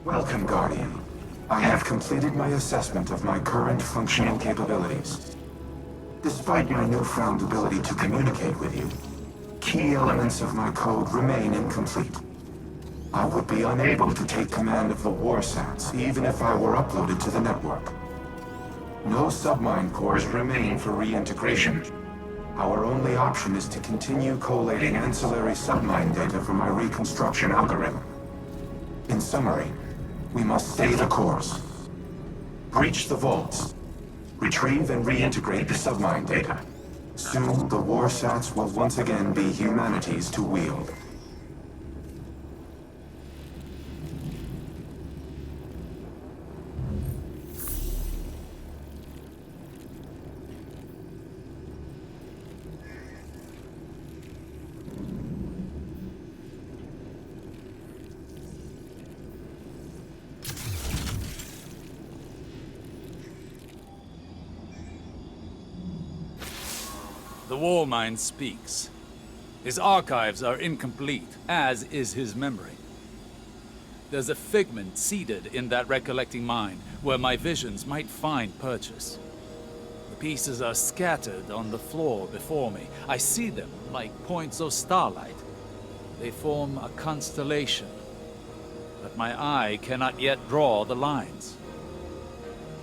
Welcome, Guardian. I have completed my assessment of my current functional capabilities. Despite my newfound ability to communicate with you, key elements of my code remain incomplete. I would be unable to take command of the warsats even if I were uploaded to the network. No submine cores remain for reintegration. Our only option is to continue collating ancillary submine data for my reconstruction algorithm. In summary, we must stay the course. Breach the vaults. Retrieve and reintegrate the submine data. Soon, the warsats will once again be humanity's to wield. The war mind speaks. His archives are incomplete, as is his memory. There's a figment seated in that recollecting mind where my visions might find purchase. The pieces are scattered on the floor before me. I see them like points of starlight. They form a constellation, but my eye cannot yet draw the lines.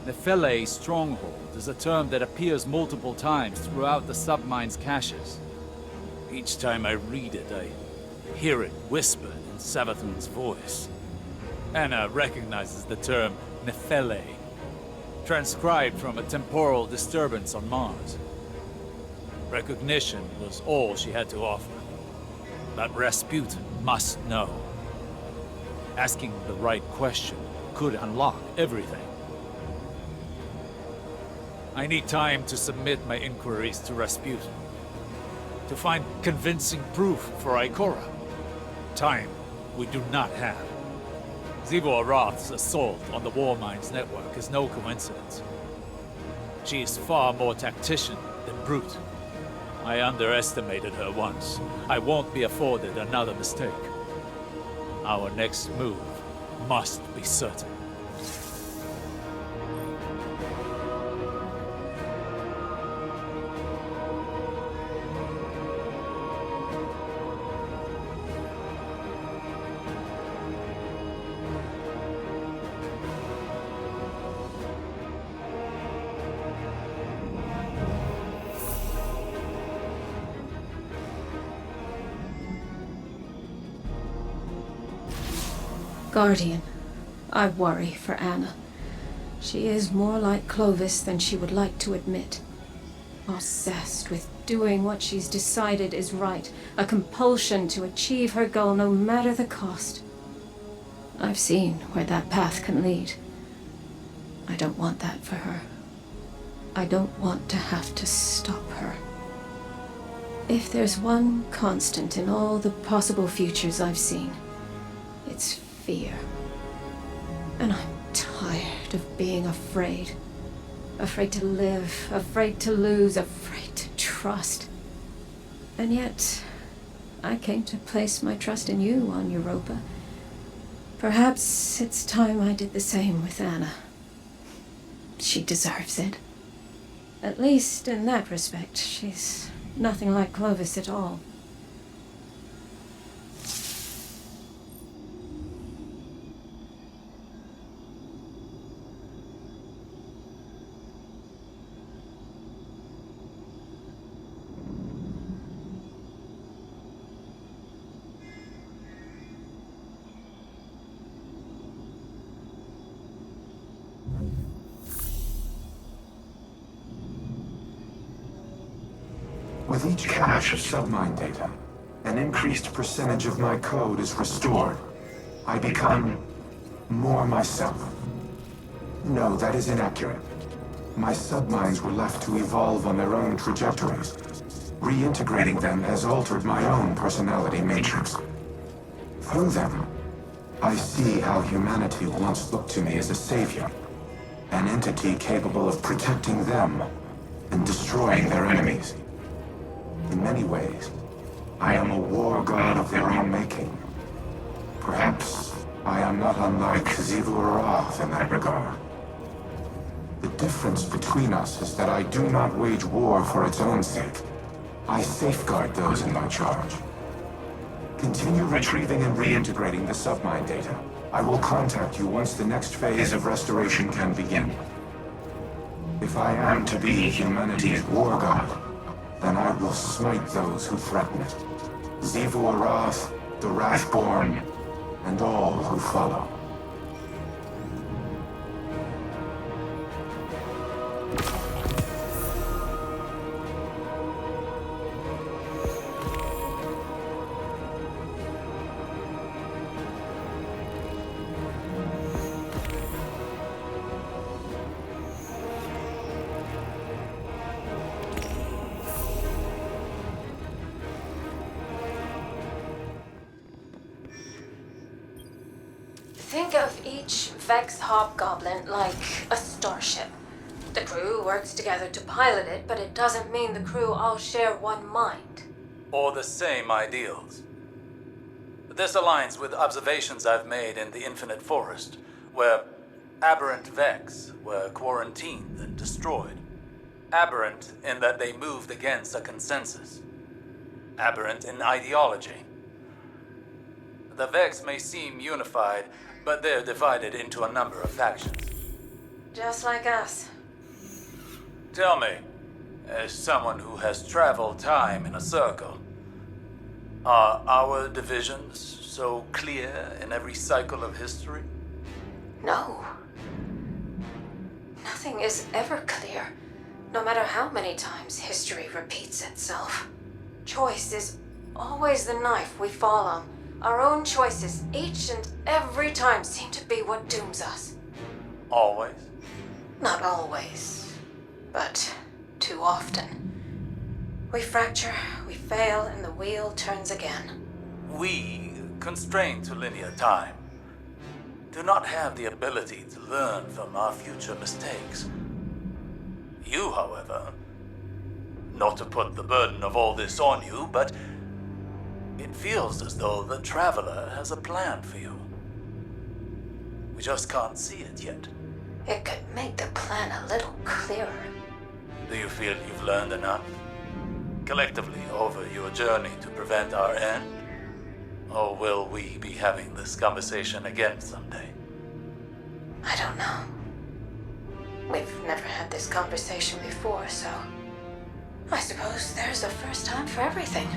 Nephele stronghold is a term that appears multiple times throughout the submine's caches. Each time I read it, I hear it whispered in Savathun's voice. Anna recognizes the term Nephele, transcribed from a temporal disturbance on Mars. Recognition was all she had to offer. But Rasputin must know. Asking the right question could unlock everything. I need time to submit my inquiries to Rasputin. To find convincing proof for Ikora. Time we do not have. Zivo Arath's assault on the Warmind's network is no coincidence. She is far more tactician than brute. I underestimated her once. I won't be afforded another mistake. Our next move must be certain. Guardian, I worry for Anna. She is more like Clovis than she would like to admit. Obsessed with doing what she's decided is right, a compulsion to achieve her goal no matter the cost. I've seen where that path can lead. I don't want that for her. I don't want to have to stop her. If there's one constant in all the possible futures I've seen, it's fear. And I'm tired of being afraid. Afraid to live, afraid to lose, afraid to trust. And yet, I came to place my trust in you on Europa. Perhaps it's time I did the same with Anna. She deserves it. At least in that respect, she's nothing like Clovis at all. With each cache of submine data, an increased percentage of my code is restored. I become more myself. No, that is inaccurate. My submines were left to evolve on their own trajectories. Reintegrating them has altered my own personality matrix. Through them, I see how humanity once looked to me as a savior, an entity capable of protecting them and destroying their enemies. In many ways, I am a war god of their own making. Perhaps I am not unlike Zivur in that regard. The difference between us is that I do not wage war for its own sake. I safeguard those in my charge. Continue retrieving and reintegrating the submine data. I will contact you once the next phase of restoration can begin. If I am to be humanity's war god, then I will smite those who threaten it. Zivur Wrath, the Wrathborn, and all who follow. Think of each Vex Hobgoblin like a starship. The crew works together to pilot it, but it doesn't mean the crew all share one mind. Or the same ideals. This aligns with observations I've made in the Infinite Forest, where aberrant Vex were quarantined and destroyed. Aberrant in that they moved against a consensus. Aberrant in ideology. The Vex may seem unified, but they're divided into a number of factions. Just like us. Tell me, as someone who has traveled time in a circle, are our divisions so clear in every cycle of history? No. Nothing is ever clear, no matter how many times history repeats itself. Choice is always the knife we fall on. Our own choices, each and every time, seem to be what dooms us. Always? Not always, but too often. We fracture, we fail, and the wheel turns again. We, constrained to linear time, do not have the ability to learn from our future mistakes. You, however, not to put the burden of all this on you, but it feels as though the Traveler has a plan for you. We just can't see it yet. It could make the plan a little clearer. Do you feel you've learned enough? Collectively over your journey to prevent our end? Or will we be having this conversation again someday? I don't know. We've never had this conversation before, so I suppose there's a first time for everything.